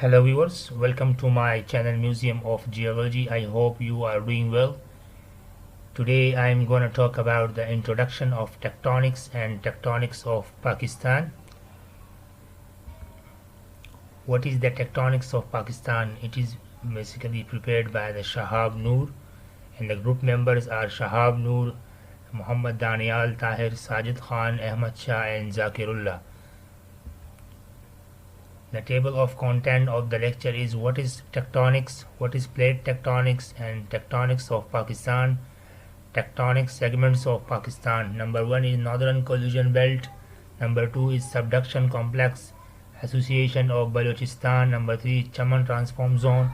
Hello viewers, welcome to my channel Museum of Geology. I hope you are doing well. Today I am going to talk about the introduction of tectonics and tectonics of Pakistan. What is the tectonics of Pakistan? It is basically prepared by the Shahab Noor, and the group members are Shahab Noor, Muhammad Danial, Tahir, Sajid Khan, Ahmad Shah and Zakirullah. The table of content of the lecture is what is tectonics, what is plate tectonics and tectonics of Pakistan, tectonic segments of Pakistan. Number 1 is Northern Collision Belt, number 2 is Subduction Complex Association of Balochistan, number 3 Chaman Transform Zone,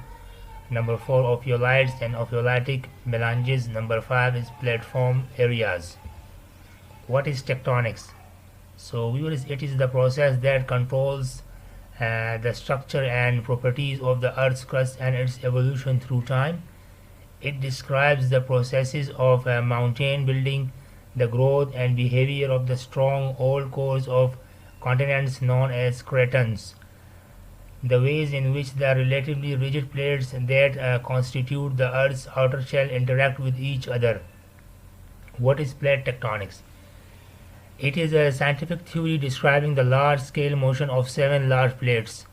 number 4 ophiolites and ophiolitic melanges, number 5 is platform areas. What is tectonics? So it is the process that controls the structure and properties of the Earth's crust and its evolution through time. It describes the processes of mountain building, the growth and behavior of the strong old cores of continents known as cratons, the ways in which the relatively rigid plates that constitute the Earth's outer shell interact with each other. What is plate tectonics? It is a scientific theory describing the large-scale motion of 7 large plates.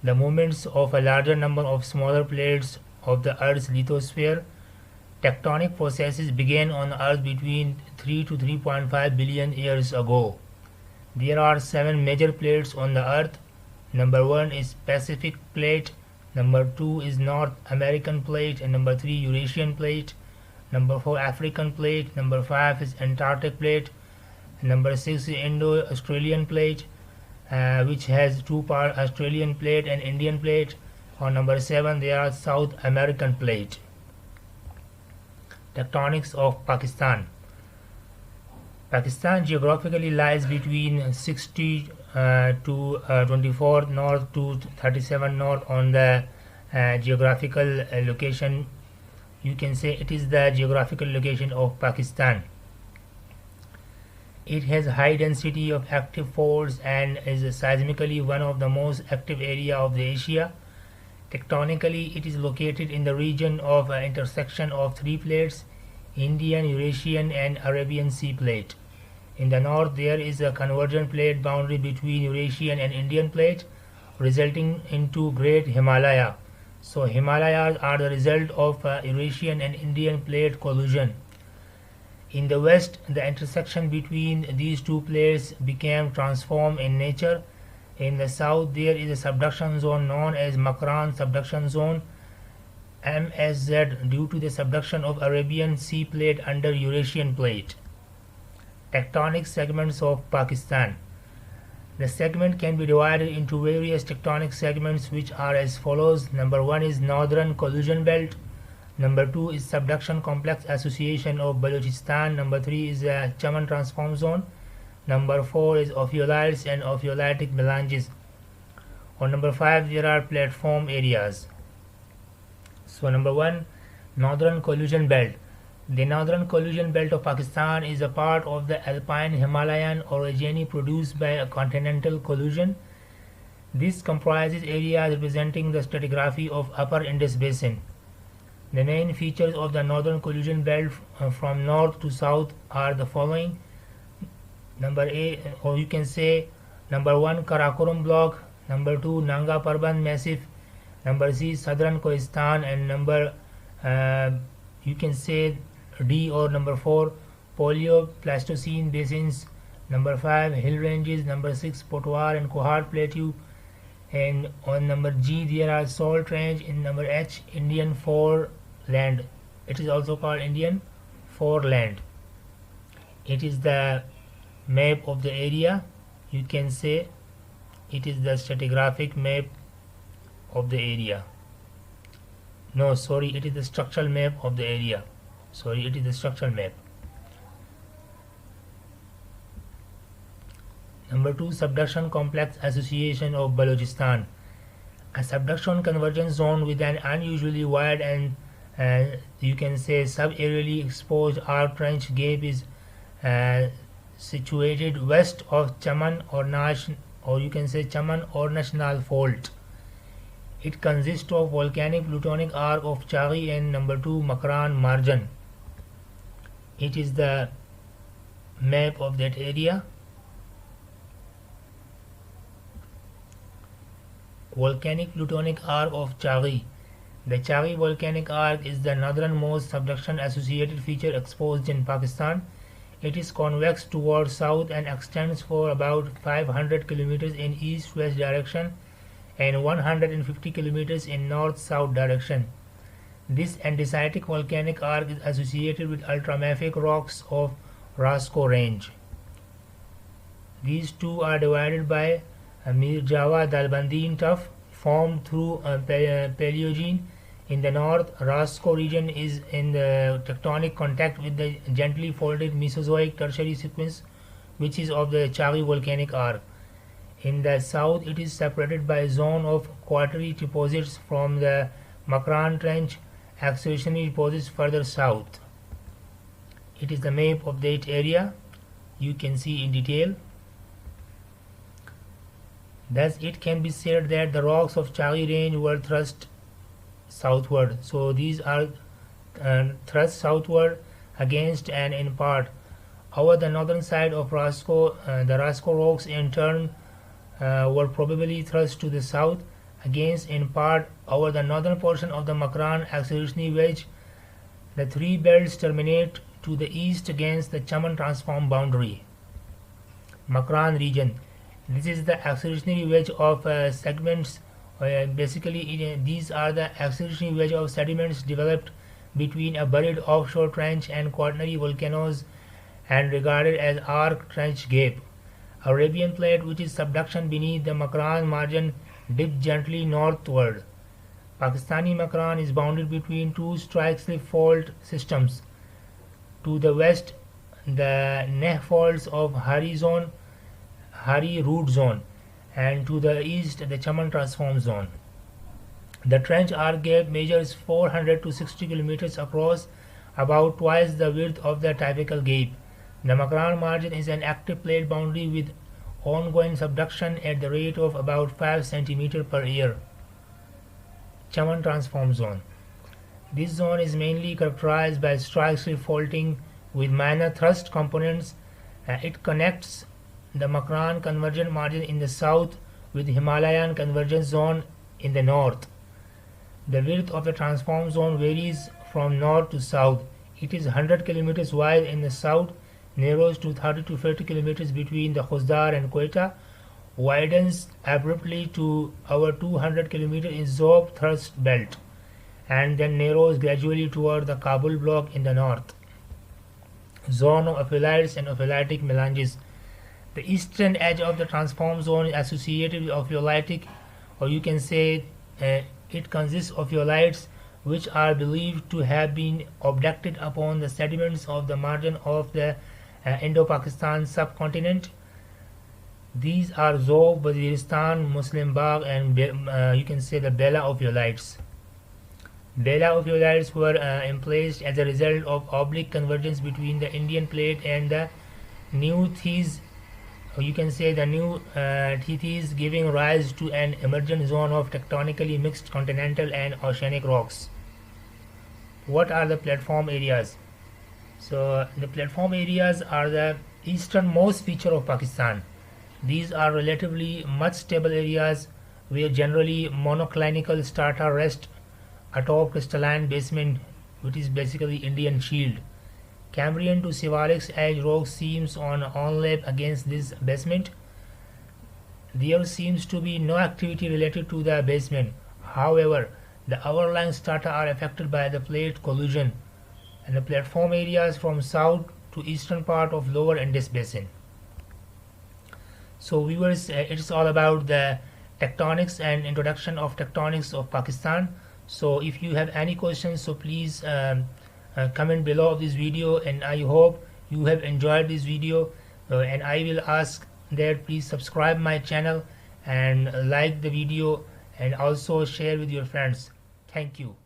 The movements of a larger number of smaller plates of the Earth's lithosphere. Tectonic processes began on Earth between 3 to 3.5 billion years ago. There are 7 major plates on the Earth. Number 1 is Pacific Plate, number 2 is North American Plate, and number 3 Eurasian Plate, number 4 African Plate, number 5 is Antarctic Plate, number 6 is Indo-Australian Plate, which has 2 parts, Australian Plate and Indian Plate. On number 7 there are South American Plate. Tectonics of Pakistan. Pakistan geographically lies between 60 to 24 north to 37 north on the geographical location. You can say it is the geographical location of Pakistan. It has high density of active faults and is seismically one of the most active area of the Asia. Tectonically, it is located in the region of intersection of 3 plates, Indian, Eurasian and Arabian Sea Plate. In the north, there is a convergent plate boundary between Eurasian and Indian plate, resulting into Great Himalaya. So, Himalayas are the result of Eurasian and Indian plate collision. In the west, the intersection between these 2 plates became transformed in nature. In the south, there is a subduction zone known as Makran Subduction Zone (MSZ) due to the subduction of Arabian Sea Plate under Eurasian Plate. Tectonic segments of Pakistan. The segment can be divided into various tectonic segments, which are as follows. Number 1 is Northern Collision Belt. Number 2 is Subduction Complex Association of Balochistan. Number 3 is Chaman Transform Zone. Number 4 is ophiolites and ophiolitic melanges. On number 5 there are platform areas. So number 1, Northern Collision Belt. The Northern Collision Belt of Pakistan is a part of the alpine Himalayan orogeny produced by a continental collision. This comprises areas representing the stratigraphy of Upper Indus Basin. The main features of the Northern Collision Belt from north to south are the following. Number 8, or you can say number 1 Karakoram Block, number 2 Nanga Parban Massif, number C Southern Kohistan, and number you can say D or number 4 Polio-Pleistocene Basins, number 5 Hill Ranges, number 6 Potwar and Kohar Plateau, and on number G there are Salt Range, in number H Indian Foreland. It is also called Indian Foreland. It is the map of the area. You can say it is the stratigraphic map of the area. No, sorry, it is the structural map of the area. Sorry, it is the structural map. Number 2, Subduction Complex Association of Balochistan. A subduction convergence zone with an unusually wide and you can say subaerially exposed arc trench gap is situated west of Chaman or you can say Chaman or National Fault. It consists of volcanic plutonic arc of Chaghi and number 2 Makran margin. It is the map of that area. Volcanic plutonic arc of Chaghi. The Chaghi volcanic arc is the northernmost subduction associated feature exposed in Pakistan. It is convex towards south and extends for about 500 kilometers in east-west direction and 150 kilometers in north-south direction. This andesitic volcanic arc is associated with ultramafic rocks of Rasco range. These two are divided by Mir Java Dalbandine tuff formed through Paleogene. In the north, Rasco region is in the tectonic contact with the gently folded Mesozoic tertiary sequence, which is of the Chaghi volcanic arc. In the south, it is separated by a zone of quaternary deposits from the Makran Trench accretionary deposits further south. It is the map of that area. You can see in detail. Thus, it can be said that the rocks of Chaghi range were thrust southward. So these are thrust southward against and in part over the northern side of Rasco. The Rasco rocks in turn were probably thrust to the south against in part over the northern portion of the Makran accretionary wedge. The three belts terminate to the east against the Chaman transform boundary. Makran region. This is the accretionary wedge of segments. Basically, these are the accretionary wedge of sediments developed between a buried offshore trench and quaternary volcanoes and regarded as arc trench gap. Arabian plate, which is subduction beneath the Makran margin, dips gently northward. Pakistani Makran is bounded between two strike slip fault systems. To the west, the Neh faults of Hari zone, Hari root zone, and to the east the Chaman transform zone. The trench arc gap measures 400 to 60 kilometers across, about twice the width of the typical gap. The Makran margin is an active plate boundary with ongoing subduction at the rate of about 5 cm per year. Chaman transform zone. This zone is mainly characterized by strike slip faulting with minor thrust components. It connects the Makran convergent margin in the south with Himalayan convergence zone in the north. The width of the transform zone varies from north to south. It is 100 kilometers wide in the south, narrows to 30 to 50 kilometers between the Khuzdar and Quetta, widens abruptly to over 200 kilometers in Zob thrust belt, and then narrows gradually toward the Kabul block in the north. Zone of ophiolites and ophiolitic melanges. The eastern edge of the transform zone is associated with ophiolitic, or you can say it consists of ophiolites which are believed to have been abducted upon the sediments of the margin of the Indo-Pakistan subcontinent. These are Zob, Waziristan, Muslim Bagh, and you can say the Bela ophiolites. Bela ophiolites were emplaced as a result of oblique convergence between the Indian plate and the new Tethys, or you can say the new Tethys, giving rise to an emergent zone of tectonically mixed continental and oceanic rocks. What are the platform areas? So the platform areas are the easternmost feature of Pakistan. These are relatively much stable areas where generally monoclinical strata rest atop crystalline basement, which is basically Indian shield. Cambrian to Siwalic edge rock seams on onlap against this basement. There seems to be no activity related to the basement. However, the overlying strata are affected by the plate collision, and the platform areas from south to eastern part of lower Indus basin. So viewers, it is all about the tectonics and introduction of tectonics of Pakistan. So if you have any questions, so please comment below of this video, and I hope you have enjoyed this video, and I will ask that please subscribe my channel and like the video and also share with your friends. Thank you.